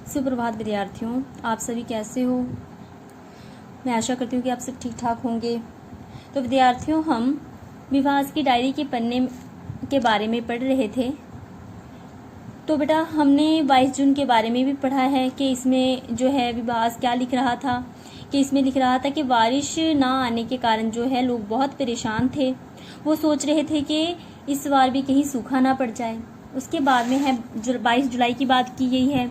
सुप्रभात विद्यार्थियों, आप सभी कैसे हो। मैं आशा करती हूँ कि आप सब ठीक ठाक होंगे। तो विद्यार्थियों, हम विभास की डायरी के पन्ने के बारे में पढ़ रहे थे। तो बेटा, हमने 22 जून के बारे में भी पढ़ा है कि इसमें जो है विभास क्या लिख रहा था, कि इसमें लिख रहा था कि बारिश ना आने के कारण जो है लोग बहुत परेशान थे। वो सोच रहे थे कि इस बार भी कहीं सूखा ना पड़ जाए। उसके बाद में है 22 जुलाई की बात की गई है।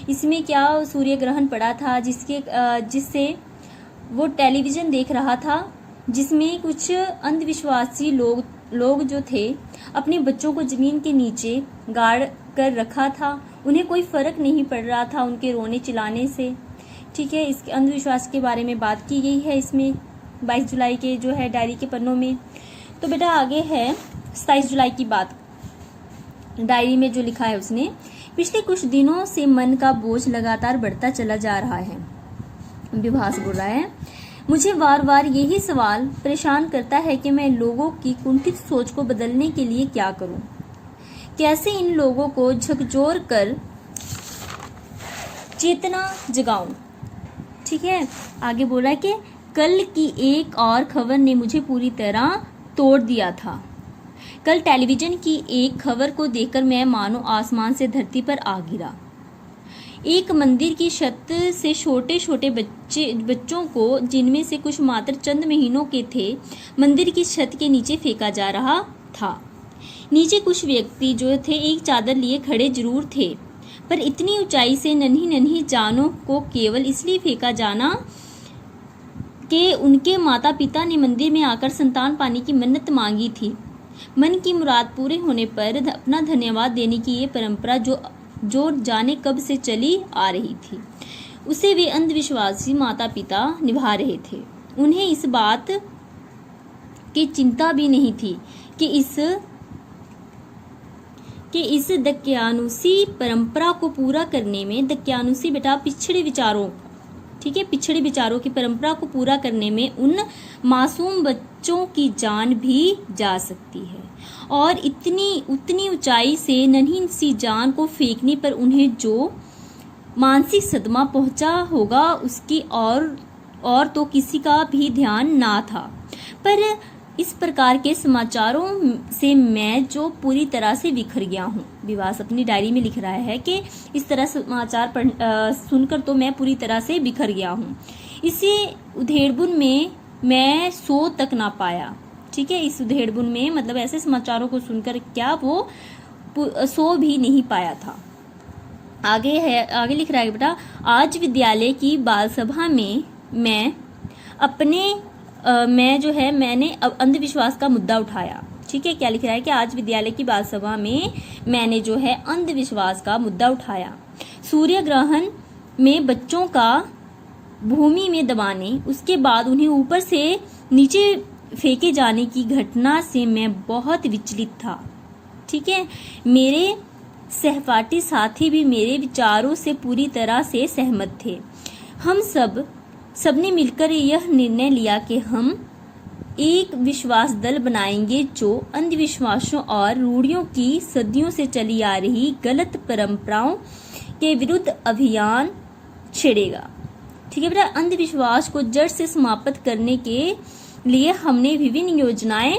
इसमें क्या सूर्य ग्रहण पड़ा था, जिससे वो टेलीविज़न देख रहा था, जिसमें कुछ अंधविश्वासी लोग जो थे अपने बच्चों को ज़मीन के नीचे गाड़ कर रखा था। उन्हें कोई फ़र्क नहीं पड़ रहा था उनके रोने चिल्लाने से। ठीक है, इसके अंधविश्वास के बारे में बात की गई है इसमें 22 जुलाई के जो है डायरी के पन्नों में। तो बेटा आगे है 27 जुलाई की बात। डायरी में जो लिखा है उसने, पिछले कुछ दिनों से मन का बोझ लगातार बढ़ता चला जा रहा है। विभास बोल रहा है, मुझे बार बार यही सवाल परेशान करता है कि मैं लोगों की कुंठित सोच को बदलने के लिए क्या करूं, कैसे इन लोगों को झकझोर कर चेतना जगाऊं। ठीक है, आगे बोल रहा है कि कल की एक और खबर ने मुझे पूरी तरह तोड़ दिया था। कल टेलीविजन की एक खबर को देखकर मैं मानो आसमान से धरती पर आ गिरा। एक मंदिर की छत से छोटे छोटे बच्चों को, जिनमें से कुछ मात्र चंद महीनों के थे, मंदिर की छत के नीचे फेंका जा रहा था। नीचे कुछ व्यक्ति जो थे एक चादर लिए खड़े जरूर थे, पर इतनी ऊंचाई से नन्ही नन्ही जानों को केवल इसलिए फेंका जाना कि उनके माता पिता ने मंदिर में आकर संतान पाने की मन्नत मांगी थी। मन की मुराद पूरे होने पर अपना धन्यवाद देने की ये परंपरा जो जाने कब से चली आ रही थी, उसे वे अंधविश्वासी माता पिता निभा रहे थे। उन्हें इस बात की चिंता भी नहीं थी कि इस दक्यानुसी परंपरा को पूरा करने में, दक्यानुसी बेटा पिछड़े विचारों, ठीक है, पिछड़े विचारों की परंपरा को पूरा करने में उन मासूम बच्चों की जान भी जा सकती है, और उतनी ऊंचाई से नन्ही सी जान को फेंकने पर उन्हें जो मानसिक सदमा पहुंचा होगा उसकी और तो किसी का भी ध्यान ना था। पर इस प्रकार के समाचारों से मैं जो पूरी तरह से बिखर गया हूँ। विभास अपनी डायरी में लिख रहा है कि इस तरह समाचार सुनकर तो मैं पूरी तरह से बिखर गया हूँ। इसी उधेड़बुन में मैं सो तक ना पाया। ठीक है, इस उधेड़बुन में मतलब ऐसे समाचारों को सुनकर क्या वो सो भी नहीं पाया था। आगे लिख रहा है बेटा, आज विद्यालय की बाल सभा में मैंने अंधविश्वास का मुद्दा उठाया। ठीक है, क्या लिख रहा है कि आज विद्यालय की बाल सभा में मैंने जो है अंधविश्वास का मुद्दा उठाया। सूर्य ग्रहण में बच्चों का भूमि में दबाने, उसके बाद उन्हें ऊपर से नीचे फेंके जाने की घटना से मैं बहुत विचलित था। ठीक है, मेरे सहपाठी साथी भी मेरे विचारों से पूरी तरह से सहमत थे। हम सबने मिलकर यह निर्णय लिया कि हम एक विश्वास दल बनाएंगे जो अंधविश्वासों और रूढ़ियों की सदियों से चली आ रही गलत परंपराओं के विरुद्ध अभियान छेड़ेगा। ठीक है बेटा, अंधविश्वास को जड़ से समाप्त करने के लिए हमने विभिन्न योजनाएं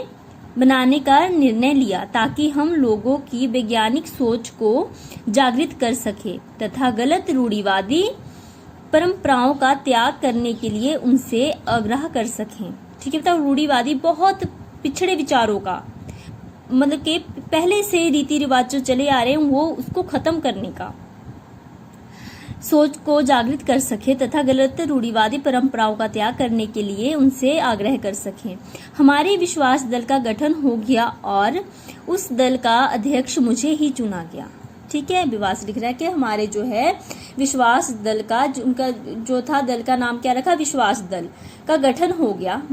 बनाने का निर्णय लिया, ताकि हम लोगों की वैज्ञानिक सोच को जागृत कर सके तथा गलत रूढ़िवादी परंपराओं का त्याग करने के लिए उनसे आग्रह कर सकें। ठीक है बेटा, रूढ़िवादी बहुत पिछड़े विचारों का, मतलब कि पहले से रीति रिवाज जो चले आ रहे हैं वो उसको खत्म करने का सोच को जागृत कर सके तथा गलत रूढ़िवादी परंपराओं का त्याग करने के लिए उनसे आग्रह कर सकें। हमारे विश्वास दल का गठन हो गया और उस दल का अध्यक्ष मुझे ही चुना गया। ठीक है, विभास लिख रहा है कि हमारे जो है विश्वास दल का उनका जो था, दल का नाम क्या रखा, विश्वास दल का गठन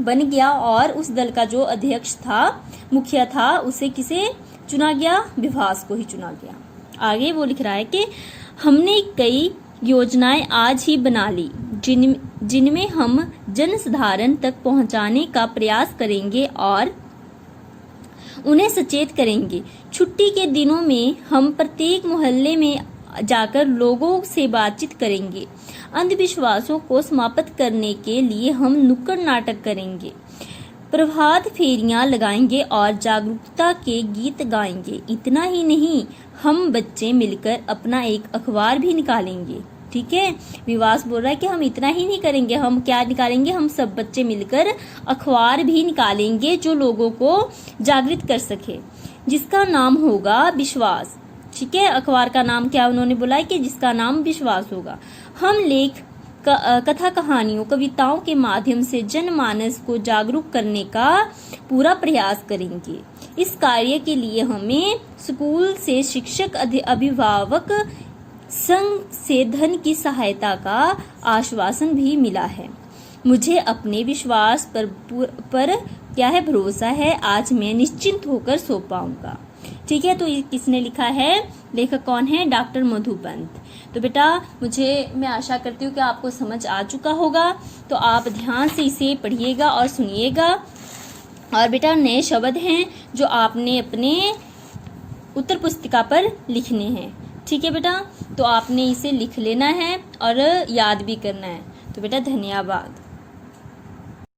बन गया और उस दल का जो अध्यक्ष था, मुखिया था, उसे किसे चुना गया, विभास को ही चुना गया। आगे वो लिख रहा है कि हमने कई योजनाएं आज ही बना ली, जिनमें हम जनसाधारण तक पहुंचाने का प्रयास करेंगे और उन्हें सचेत करेंगे। छुट्टी के दिनों में हम प्रत्येक मोहल्ले में जाकर लोगों से बातचीत करेंगे। अंधविश्वासों को समाप्त करने के लिए हम नुक्कड़ नाटक करेंगे, प्रभात फेरियां लगाएंगे और जागरूकता के गीत गाएंगे। इतना ही नहीं, हम बच्चे मिलकर अपना एक अखबार भी निकालेंगे। ठीक है, विवास बोल रहा है कि हम इतना ही नहीं करेंगे, हम क्या निकालेंगे, हम सब बच्चे मिलकर अखबार भी निकालेंगे जो लोगों को जागृत कर सके, जिसका नाम होगा विश्वास। ठीक है, अखबार का नाम क्या उन्होंने बोला है कि जिसका नाम विश्वास होगा। हम लेख कथा कहानियों कविताओं के माध्यम से जनमानस को जागरूक करने का पूरा प्रयास करेंगे। इस कार्य के लिए हमें स्कूल से शिक्षक अभिभावक संघ से धन की सहायता का आश्वासन भी मिला है। मुझे अपने विश्वास पर क्या है, भरोसा है। आज मैं निश्चिंत होकर सो पाऊंगा। ठीक है, तो ये किसने लिखा है, लेखक कौन है, डॉक्टर मधुपंत। तो बेटा मैं आशा करती हूँ कि आपको समझ आ चुका होगा। तो आप ध्यान से इसे पढ़िएगा और सुनिएगा। और बेटा नए शब्द हैं जो आपने अपने उत्तर पुस्तिका पर लिखने हैं। ठीक है बेटा, तो आपने इसे लिख लेना है और याद भी करना है। तो बेटा धन्यवाद।